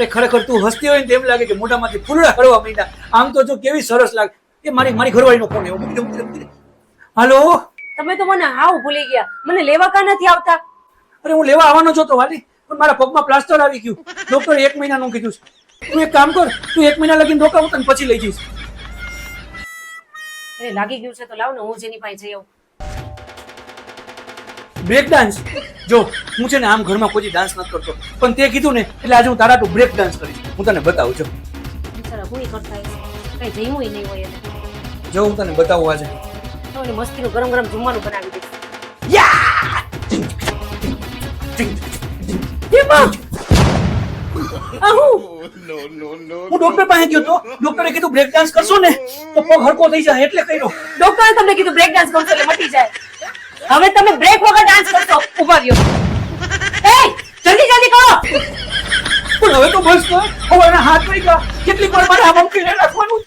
અરે ખરેખર તું હસતી હોય ને તેમ લાગે કે મોઢામાંથી ફૂલડા ખરવા માંડ્યા. આમ તો જો કેવી સરસ લાગે. એ મારી ઘરવાળીનો ફોન એવો મૂકી દે. હાલો. તમે તો મને હાવ ભૂલી ગયા. મને લેવા કા નથી આવતા? અરે હું લેવા આવવાનો છો તો વાલી, પણ મારા પગમાં પ્લાસ્ટર આવી ગયું. ડોક્ટરે 1 મહિનાનું કીધું છે. તું એક કામ કર, તું 1 મહિના લગીને રોકાવ, તને પછી લઈ જઈશ. એને લાગી ગયું છે તો લાવ ને હું જેની પાસે જઈ આવું. Break dance? જો હું છે ને આમ ઘરમાં કોઈ ડાન્સ નથી કરતો, પણ તે કીધું ને એટલે આજે હું તારા ટુ બ્રેક ડાન્સ કરીશ. હું તને બતાવું છું. બિચારા હુંય કરતા હશે, કઈ જઈમું નહીં હોય એને. જો હું તને બતાવું આજે. તો એને મસ્તીનું ગરમ ગરમ જમવાનું બનાવી દઈશ. યા! હું ડોક્ટર પાસે ગયો તો ડોક્ટરે કીધું બ્રેક ડાન્સ કરશો ને તો પગ હરકો થઈ જાય એટલે કર્યો. ડોક્ટરે તમને કીધું બ્રેક ડાન્સ કરશો એટલે મટી જાય. હવે તમે બ્રેક વગર ડાન્સ કરશો. ઉભા રહ્યો. એ જલ્દી જલ્દી કરો. પણ હવે તો બસ કર. હવે એના હાથ પડી ગયા. કેટલીક વાર મારે આમ મૂકીને રાખવાનું.